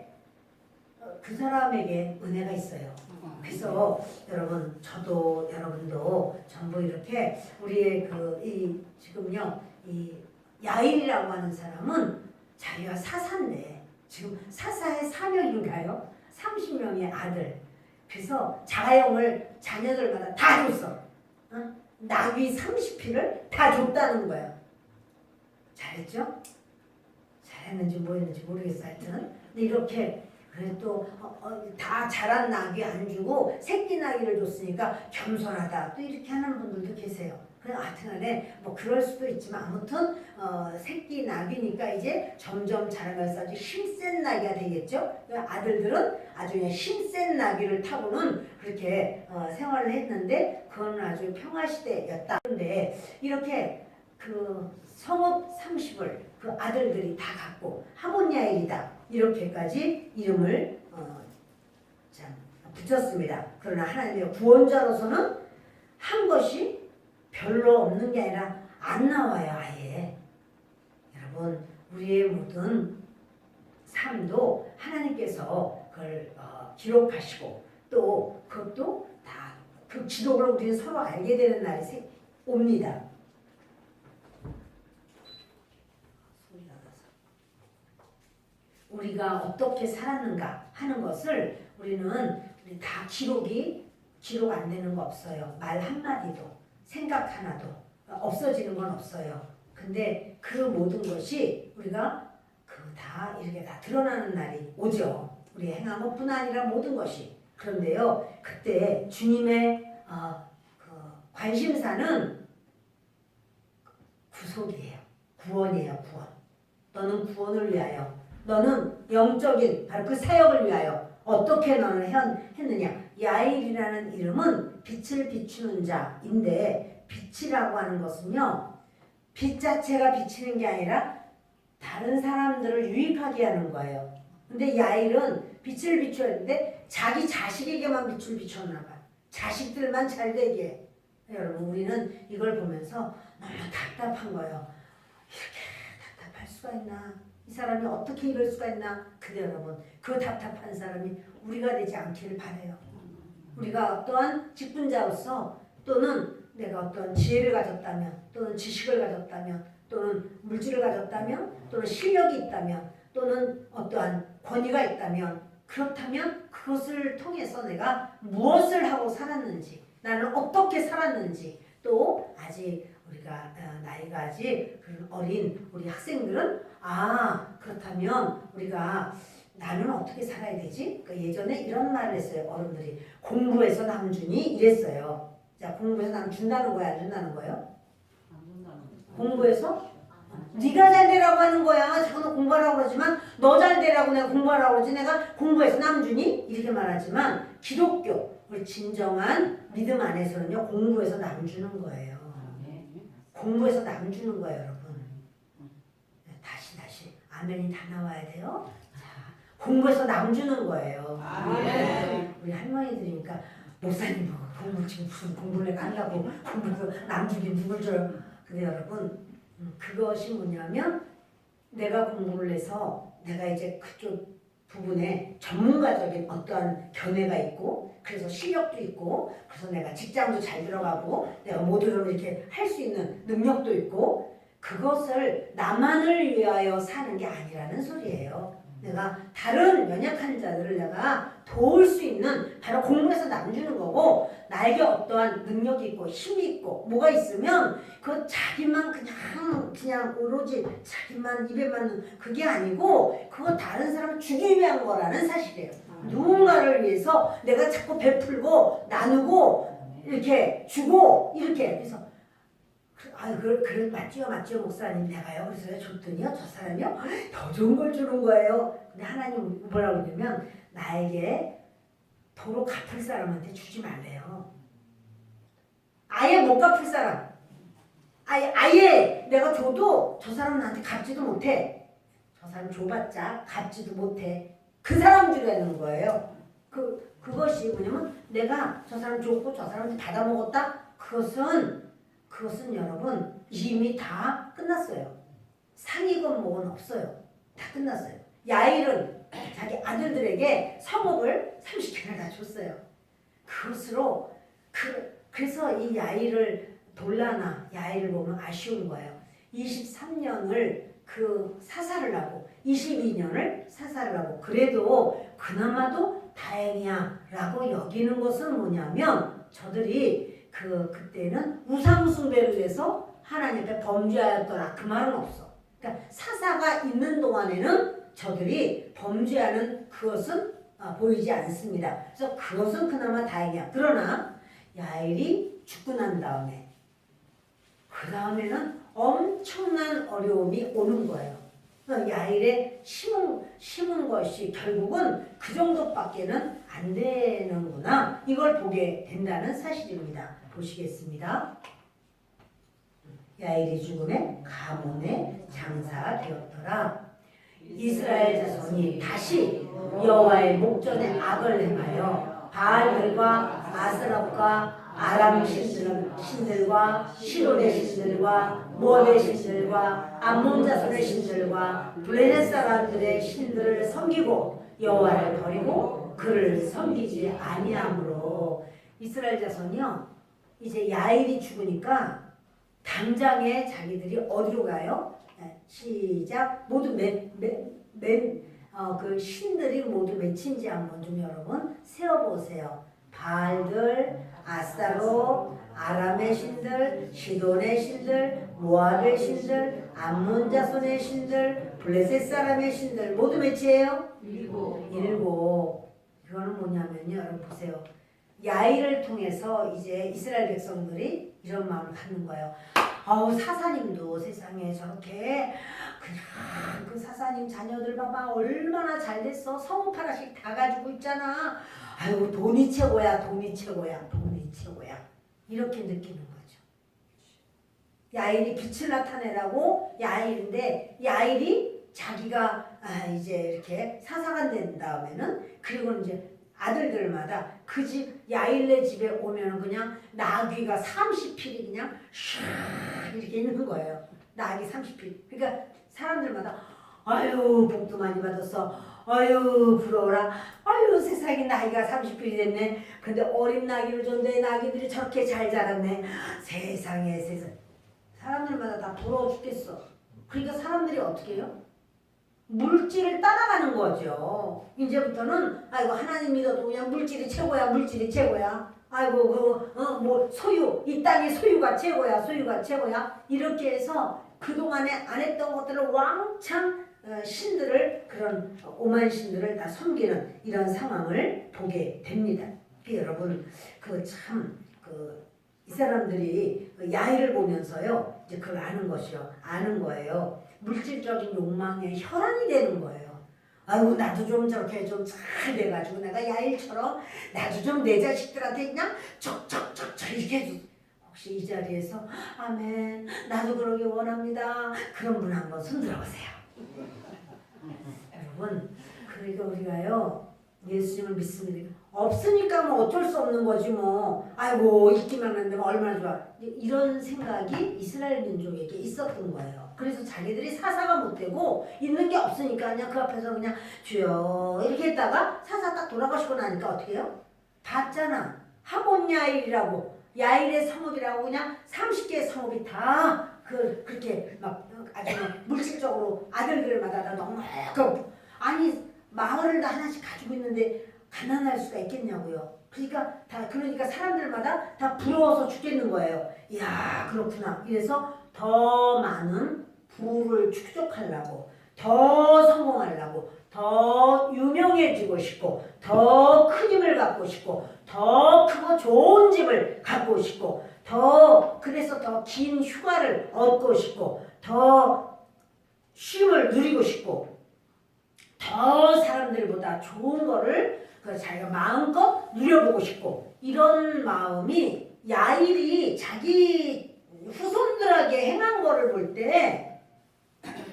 그 사람에게 은혜가 있어요. 그래서 여러분 저도 여러분도 전부 이렇게 우리의 지금요 이 야일이라고 하는 사람은 자기가 사사인데 지금 사사의 사명인가요? 30명의 아들. 그래서 자녀들마다 다 줬어. 나귀 30匹를 다 줬다는 거야. 잘했죠? 잘했는지 뭐 했는지 모르겠어. 하여튼 근데 이렇게 그래도 다 자란 나귀 안 주고 새끼 나귀를 줬으니까 겸손하다 또 이렇게 하는 분들도 계세요. 하여튼간에 뭐 그럴 수도 있지만 아무튼 새끼 나귀니까 이제 점점 자라면서 아주 힘센 나귀가 되겠죠. 아들들은 아주 그냥 힘센 나귀를 타고는 그렇게 생활을 했는데 그건 아주 평화시대였다. 그런데 이렇게 그 성읍 30을 그 아들들이 다 갖고 하몬야일이다 이렇게까지 이름을 붙였습니다. 그러나 하나님의 구원자로서는 한 것이 별로 없는 게 아니라 안 나와요. 아예. 여러분 우리의 모든 삶도 하나님께서 그걸 기록하시고 또 그것도 다 그 기록을 우리는 서로 알게 되는 날이 옵니다. 우리가 어떻게 살았는가 하는 것을 우리 다 기록 안 되는 거 없어요. 말 한마디도 생각 하나도 없어지는 건 없어요. 근데 그 모든 것이 우리가 다 이렇게 다 드러나는 날이 오죠. 우리 행한 것뿐 아니라 모든 것이. 그런데요, 그때 주님의 관심사는 구속이에요. 구원이에요. 구원. 너는 구원을 위하여 너는 영적인 바로 그 사역을 위하여 어떻게 너는 했느냐. 야일이라는 이름은 빛을 비추는 자인데 빛이라고 하는 것은요. 빛 자체가 비치는 게 아니라 다른 사람들을 유익하게 하는 거예요. 근데 야일은 빛을 비추었는데 자기 자식에게만 빛을 비췄나 봐. 자식들만 잘 되게. 여러분 우리는 이걸 보면서 너무 답답한 거예요. 이렇게 답답할 수가 있나. 이 사람이 어떻게 이럴 수가 있나. 근데 여러분 그 답답한 사람이 우리가 되지 않기를 바라요. 우리가 어떠한 직분자로서 또는 내가 어떤 지혜를 가졌다면 또는 지식을 가졌다면 또는 물질을 가졌다면 또는 실력이 있다면 또는 어떠한 권위가 있다면 그렇다면 그것을 통해서 내가 무엇을 하고 살았는지, 나는 어떻게 살았는지, 또 아직 우리가 나이가 아직 그런 어린 우리 학생들은 그렇다면 우리가 나는 어떻게 살아야 되지? 그러니까 예전에 이런 말을 했어요. 어른들이 공부해서 남주니 이랬어요. 자, 공부해서 남 준다는 거야, 안 준다는 거예요? 공부해서 네가 잘 되라고 하는 거야. 자꾸 너 공부하라고 그러지만 너 잘 되라고 내가 공부하라고 그러지 내가 공부해서 남주니? 이렇게 말하지만 기독교, 우리 진정한 믿음 안에서는요. 공부해서 남주는 거예요. 공부해서 남주는 거예요, 여러분. 다시 아멘이 다 나와야 돼요. 자, 공부해서 남주는 거예요. 우리 할머니들이니까 목사님 뭐 공부 지금 무슨 공부를 내가 하려고 공부해서 남주긴 누굴 줘요. 근데 여러분 그것이 뭐냐면 내가 공부를 해서 내가 이제 그쪽 부분에 전문가적인 어떠한 견해가 있고 그래서 실력도 있고 그래서 내가 직장도 잘 들어가고 내가 모두를 이렇게 할 수 있는 능력도 있고 그것을 나만을 위하여 사는 게 아니라는 소리예요. 내가 다른 연약한 자들을 내가 도울 수 있는 바로 공부해서 남주는 거고 나에게 어떠한 능력이 있고 힘이 있고 뭐가 있으면 그 자기만 그냥 오로지 자기만 입에 맞는 그게 아니고 그거 다른 사람을 주기 위한 거라는 사실이에요. 누군가를 위해서 내가 자꾸 베풀고 나누고 이렇게 주고 이렇게 그래서 그래 맞지요 목사님 내가요 그래서 줬더니요 저 사람이요 더 좋은 걸 주는 거예요. 근데 하나님 뭐라고 그러냐면 나에게 도로 갚을 사람한테 주지 말래요. 아예 못 갚을 사람 아예 내가 줘도 저 사람은 나한테 갚지도 못해. 저 사람 줘봤자 갚지도 못해. 그 사람 주라는 거예요. 그것이 뭐냐면 내가 저 사람 줬고 저 사람한테 받아먹었다. 그것은 여러분 이미 다 끝났어요. 상이건 뭐건 없어요. 다 끝났어요. 야일은 자기 아들들에게 성읍을 30개나 다 줬어요. 그것으로 그래서 이 야일을 야일을 보면 아쉬운 거예요. 23년을 사살을 하고 22년을 사살을 하고 그래도 그나마도 다행이야 라고 여기는 것은 뭐냐면 저들이 그때는 우상숭배를 해서 하나님 앞에 범죄하였더라 그 말은 없어. 그러니까 사사가 있는 동안에는 저들이 범죄하는 그것은 보이지 않습니다. 그래서 그것은 그나마 다행이야. 그러나 야일이 죽고 난 다음에 그 다음에는 엄청난 어려움이 오는 거예요. 야일에 심은 것이 결국은 그 정도밖에는 안 되는구나. 이걸 보게 된다는 사실입니다. 보시겠습니다. 야일이 죽음에 가문의 장사가 되었더라. 이스라엘 자손이 다시 여호와의 목전에 악을 행하여 바알들과 아스랍과 아람 신들과 시돈의 신들과 모압의 신들과 암몬 자손의 신들과 블레셋 사람들의 신들을 섬기고 여호와를 버리고 그를 섬기지 아니함으로 이스라엘 자손이요 이제 야일이 죽으니까 당장에 자기들이 어디로 가요? 시작 모두 그 신들이 모두 몇인지 한번 좀 여러분 세어보세요. 바알들, 아스타롯, 아람의 신들, 시돈의 신들, 모압의 신들, 암몬 자손의 신들, 블레셋 사람의 신들 모두 몇이에요? 7. 그거는 뭐냐면요. 여러분 보세요. 야일을 통해서 이제 이스라엘 백성들이 이런 마음을 갖는 거예요. 사사님도 세상에 저렇게 그냥 그 사사님 자녀들 봐봐 얼마나 잘 됐어. 성읍 하나씩 다 가지고 있잖아. 아이고 돈이 최고야. 이렇게 느끼는 거죠. 야일이 빛을 나타내라고 야일인데 야일이 자기가 이제 이렇게 사사가 된 다음에는 그리고 이제 아들들마다 그 집 야일네 집에 오면은 그냥 나귀가 30필이 그냥 샥 이렇게 있는 거예요. 나귀 30필. 그러니까 사람들마다 아유 복도 많이 받았어. 아유 부러워라. 아유 세상에 나이가 30필이 됐네. 근데 어린 나귀를 줬는데 나귀들이 저렇게 잘 자랐네. 세상에 사람들마다 다 부러워 죽겠어. 그러니까 사람들이 어떻게 해요? 물질을 따라가는 거죠. 이제부터는 아이고 하나님 믿어도 그냥 물질이 최고야, 물질이 최고야. 아이고 뭐 소유, 이 땅의 소유가 최고야, 소유가 최고야. 이렇게 해서 그동안에 안 했던 것들을 왕창 신들을, 그런 오만 신들을 다 섬기는 이런 상황을 보게 됩니다. 여러분 이 사람들이 야일을 보면서요, 이제 그걸 아는 거예요. 물질적인 욕망에 혈안이 되는 거예요. 아이고 나도 좀 저렇게 좀 잘 돼가지고 내가 야일처럼 나도 좀 내 자식들한테 그냥 척척척척 이렇게 해줘. 혹시 이 자리에서 아멘 나도 그러기 원합니다. 그런 분 한번 손 들어보세요. 여러분, 그러니까 우리가요 예수님을 믿습니다. 없으니까 뭐 어쩔 수 없는 거지 뭐. 아이고 있기만 한데 뭐 얼마나 좋아. 이런 생각이 이스라엘 민족에게 있었던 거예요. 그래서 자기들이 사사가 못 되고 있는 게 없으니까 그냥 그 앞에서 그냥 주여 이렇게 했다가 사사 딱 돌아가시고 나니까 어떻게 해요? 봤잖아. 하본 야일이라고, 야일의 성읍이라고 그냥 30개의 성읍이 다 그렇게 막 아주 물질적으로 아들들마다 다 너무 아니 마을을 다 하나씩 가지고 있는데 가난할 수가 있겠냐고요. 그러니까 사람들마다 다 부러워서 죽겠는 거예요. 이야 그렇구나. 그래서 더 많은 부를 축적하려고, 더 성공하려고, 더 유명해지고 싶고, 더 큰 힘을 갖고 싶고, 더 크고 좋은 집을 갖고 싶고, 그래서 더 긴 휴가를 얻고 싶고, 더 쉼을 누리고 싶고, 더 사람들보다 좋은 거를 자기가 마음껏 누려보고 싶고, 이런 마음이 야일이 자기 후손들에게 행한 거를 볼 때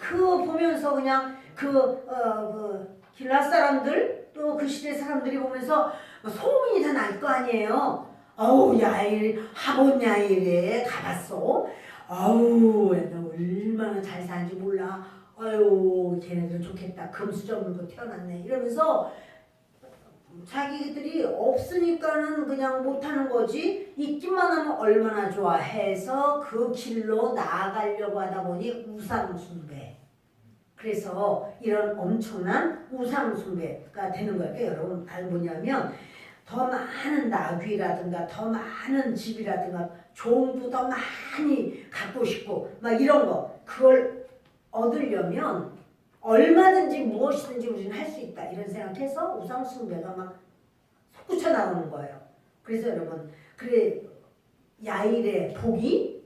보면서 그냥 길랏 사람들 또 그 시대 사람들이 보면서 소문이 다 날 거 아니에요. 어우 야일 하본 야일에 가봤어. 아우 얼마나 잘 사는지 몰라. 아유 걔네들 좋겠다. 금수저물고 태어났네. 이러면서 자기들이 없으니까는 그냥 못하는 거지 있기만 하면 얼마나 좋아 해서 그 길로 나아가려고 하다 보니 우상숭배. 그래서 이런 엄청난 우상숭배가 되는 거예요. 그러니까 여러분 뭐냐면 더 많은 나귀라든가 더 많은 집이라든가 종도 더 많이 갖고 싶고 막 이런 거, 그걸 얻으려면 얼마든지 무엇이든지 우리는 할 수 있다 이런 생각해서 우상숭배가 막 솟구쳐 나오는 거예요. 그래서 여러분 야일의 복이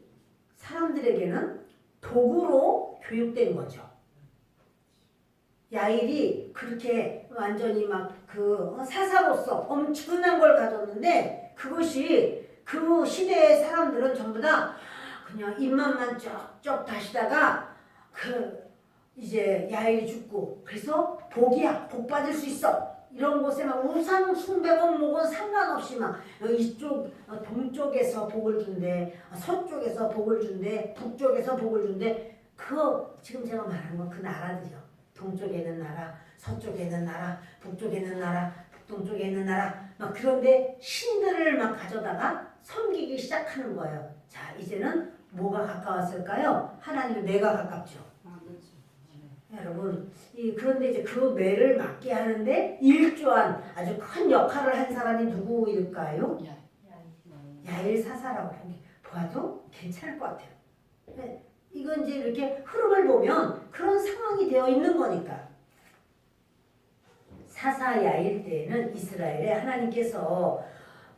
사람들에게는 도구로 교육된 거죠. 야일이 그렇게 완전히 막 사사로서 엄청난 걸 가졌는데 그것이 그 시대의 사람들은 전부 다 그냥 입맛만 쩍쩍 다시다가 이제 야일이 죽고 그래서 복이야, 복 받을 수 있어 이런 곳에 막 우상 숭배건 뭐건 상관없이 막 이쪽 동쪽에서 복을 준대, 서쪽에서 복을 준대, 북쪽에서 복을 준대. 지금 제가 말한 건 그 나라들이요. 동쪽에 있는 나라, 서쪽에 있는 나라, 북쪽에 있는 나라, 북동쪽에 있는 나라 막 그런데 신들을 막 가져다가 섬기기 시작하는 거예요. 자 이제는 뭐가 가까웠을까요? 하나님 내가 가깝죠. 여러분 그런데 이제 그 매를 맞게 하는데 일조한 아주 큰 역할을 한 사람이 누구일까요? 야일 사사라고 보아도 괜찮을 것 같아요. 네, 이건 이제 이렇게 흐름을 보면 그런 상황이 되어 있는 거니까. 사사 야일 때에는 이스라엘에 하나님께서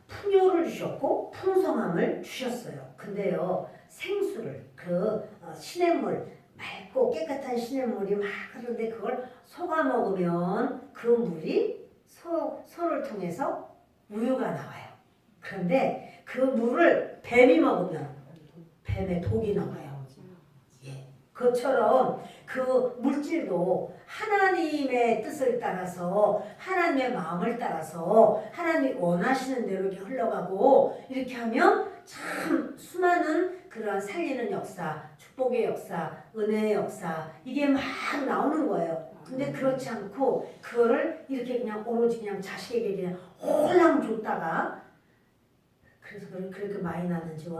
풍요를 주셨고 풍성함을 주셨어요. 근데요 생수를 시냇물 맑고 깨끗한 시냇물이 막 흐르는데 그걸 소가 먹으면 그 물이 소를 통해서 우유가 나와요. 그런데 그 물을 뱀이 먹으면 뱀의 독이 나와요. 그것처럼 그 물질도 하나님의 뜻을 따라서 하나님의 마음을 따라서 하나님이 원하시는 대로 이렇게 흘러가고 이렇게 하면 참 수많은 그런 살리는 역사, 축복의 역사, 은혜의 역사 이게 막 나오는 거예요. 근데 그렇지 않고 그거를 이렇게 그냥 오로지 그냥 자식에게 그냥 홀랑 줬다가 그래서 그렇게 많이 낳는지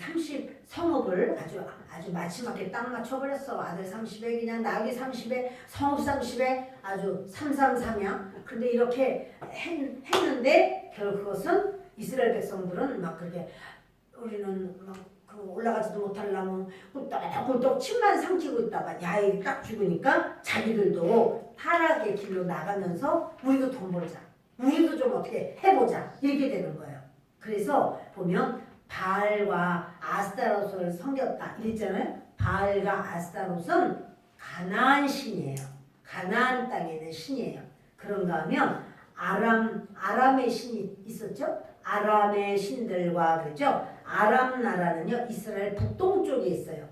30 성읍을 아주 마지막에 딱 맞춰버렸어. 아들 30에 그냥 나귀 30에 성읍 30에 아주 333이야. 근데 이렇게 했는데 결국 그것은 이스라엘 백성들은 막 그렇게 우리는 막 올라가지도 못하려면 꿀떡꿀떡 침만 삼키고 있다가 야일이 딱 죽으니까 자기들도 타락의 길로 나가면서 우리도 돈 벌자. 우리도 좀 어떻게 해보자. 이렇게 되는 거예요. 그래서 보면 바알과 아스타롯을 섬겼다 이랬잖아요. 바알과 아스타롯은 가나안 신이에요. 가나안 땅에 있는 신이에요. 그런가 하면 아람의 신이 있었죠. 아람의 신들과 그랬죠. 아람 나라는요 이스라엘 북동쪽에 있어요.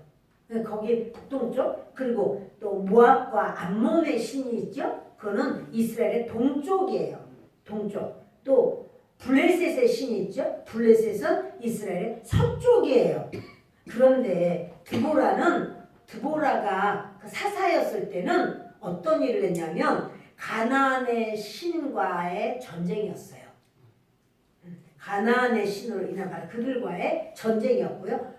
거기 북동쪽 그리고 또 모압과 암몬의 신이 있죠. 그거는 이스라엘의 동쪽이에요. 동쪽. 또 블레셋의 신이 있죠. 블레셋은 이스라엘의 서쪽이에요. 그런데 드보라가 사사였을 때는 어떤 일을 했냐면 가나안의 신과의 전쟁이었어요. 가나안의 신으로 인한 바로 그들과의 전쟁이었고요.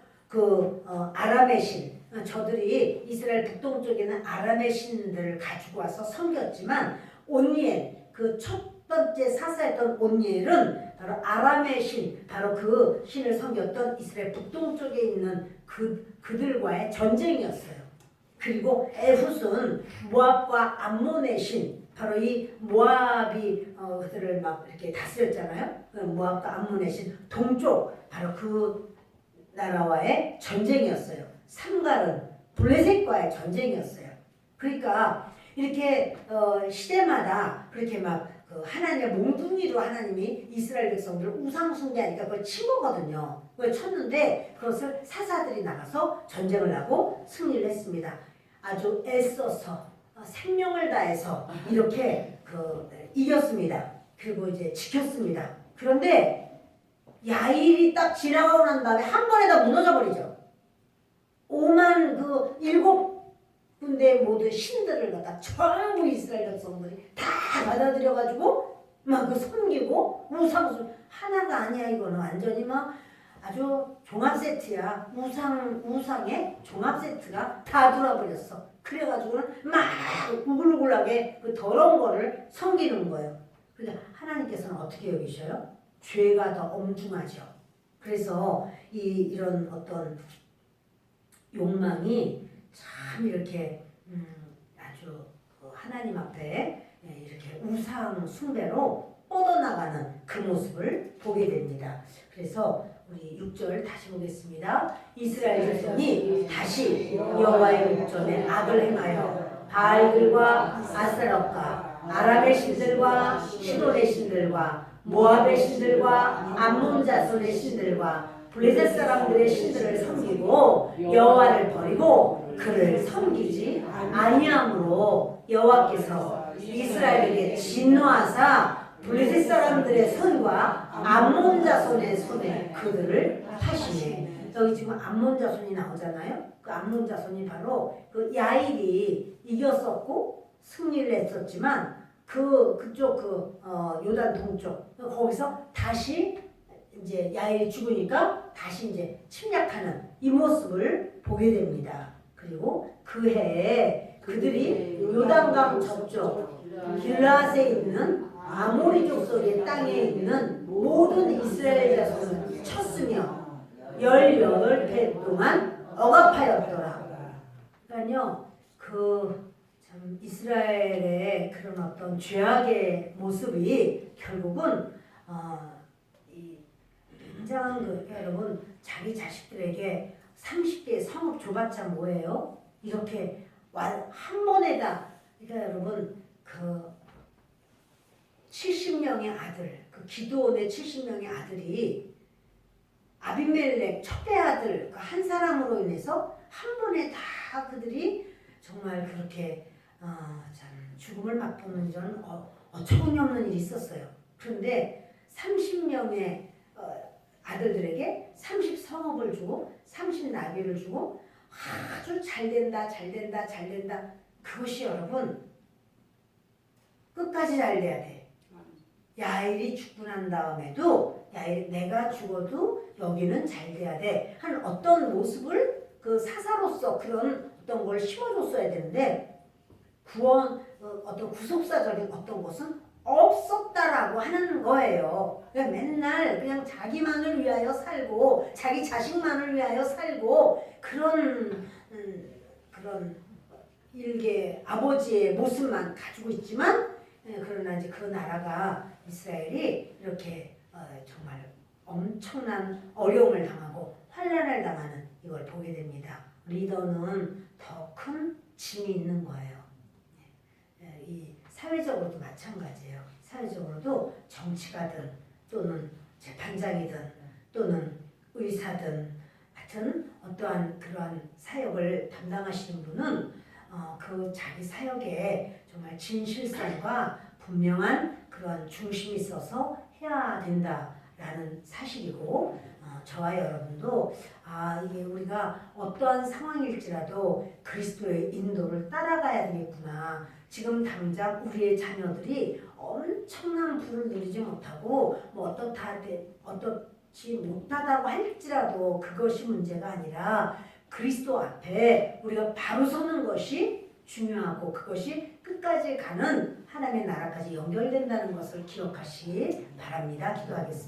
아람의 신, 저들이 이스라엘 북동쪽에는 아람의 신들을 가지고 와서 섬겼지만 온니엘, 그 첫 번째 사사였던 온니엘은 바로 아람의 신, 바로 그 신을 섬겼던 이스라엘 북동쪽에 있는 그들과의 전쟁이었어요. 그리고 에훗은 모압과 암몬의 신, 바로 이 모압이 그들을 막 이렇게 다스렸잖아요. 모압과 암몬의 신 동쪽 바로 그 나라와의 전쟁이었어요. 삼갈은 블레셋과의 전쟁이었어요. 그러니까 이렇게 시대마다 그렇게 막 하나님의 몽둥이로 하나님이 이스라엘 백성들을 우상 숭배하니까 그걸 친 거거든요. 그걸 쳤는데 그것을 사사들이 나가서 전쟁을 하고 승리를 했습니다. 아주 애써서 생명을 다해서 이렇게 이겼습니다. 그리고 이제 지켰습니다. 그런데 야일이 딱 지나가고 난 다음에 한 번에 다 무너져 버리죠. 5만 7군데 모든 신들을 갖다 전부 이스라엘 백성들이 다 받아들여가지고 막 섬기고 우상 하나가 아니야. 이거는 완전히 막 아주 종합 세트야. 우상의 종합 세트가 다 돌아버렸어. 그래가지고는 막 우글우글하게 그 더러운 거를 섬기는 거예요. 그러니까 하나님께서는 어떻게 여기셔요? 죄가 더 엄중하죠. 그래서 이런 어떤 욕망이 참 이렇게 아주 하나님 앞에 이렇게 우상 숭배로 뻗어나가는 그 모습을 보게 됩니다. 그래서 우리 6절 다시 보겠습니다. 이스라엘 자손이 다시 여호와의 목전에 악을 행하여 바알들과 아스타롯과 아람의 신들과 시돈의 신들과 모압의 신들과 암몬 자손의 신들과 블레셋 사람들의 신들을 섬기고 여호와를 버리고 그를 섬기지 아니함으로 여호와께서 이스라엘에게 진노하사 블레셋 사람들의 손과 암몬 자손의 손에 그들을 파시네. 여기 지금 암몬 자손이 나오잖아요. 그 암몬 자손이 바로 그 야일이 이겼었고 승리를 했었지만 그쪽 요단 동쪽 거기서 다시 이제 야일이 죽으니까 다시 이제 침략하는 이 모습을 보게 됩니다. 그리고 그 해에 그들이 요단강 저쪽 길라앗에 있는 아모리 족속의 땅에 있는 모든 이스라엘 자손을 쳤으며 18배 동안 억압하였더라. 그러니까요, 참 이스라엘의 그런 어떤 죄악의 모습이 결국은 굉장한 여러분 자기 자식들에게 30개 성읍 줘봤자 뭐예요? 이렇게 한 번에다 그러니까 여러분 70명의 아들 기드온의 70명의 아들이 아비멜렉 첫째 아들 한 사람으로 인해서 한 번에 다 그들이 정말 그렇게 참 죽음을 맛보는 전 어처구니없는 일이 있었어요. 그런데 30명의 아들들에게 30성읍을 주고 30나귀를 주고 아주 잘된다 그것이 여러분 끝까지 잘 돼야 돼. 야일이 죽고 난 다음에도 내가 죽어도 여기는 잘 돼야 돼 하는 어떤 모습을 그 사사로서 그런 어떤 걸 심어줬어야 되는데 구원 어떤 구속사적인 어떤 것은 없었다라고 하는 거예요. 그냥 맨날 그냥 자기만을 위하여 살고 자기 자식만을 위하여 살고 그런 일개 아버지의 모습만 가지고 있지만 그러나 이제 그 나라가 이스라엘이 이렇게 정말 엄청난 어려움을 당하고 환난을 당하는 이걸 보게 됩니다. 리더는 더 큰 짐이 있는 거예요. 이 사회적으로도 마찬가지예요. 사회적으로도 정치가든 또는 재판장이든 또는 의사든 하여튼 어떠한 그러한 사역을 담당하시는 분은 그 자기 사역에 정말 진실성과 분명한 그런 중심이 있어서 해야 된다라는 사실이고 저와 여러분도 이게 우리가 어떠한 상황일지라도 그리스도의 인도를 따라가야 되겠구나. 지금 당장 우리의 자녀들이 엄청난 부를 누리지 못하고 뭐 어떻지 못하다고 할지라도 그것이 문제가 아니라 그리스도 앞에 우리가 바로 서는 것이 중요하고 그것이 끝까지 가는 하나님의 나라까지 연결된다는 것을 기억하시기 바랍니다. 기도하겠습니다.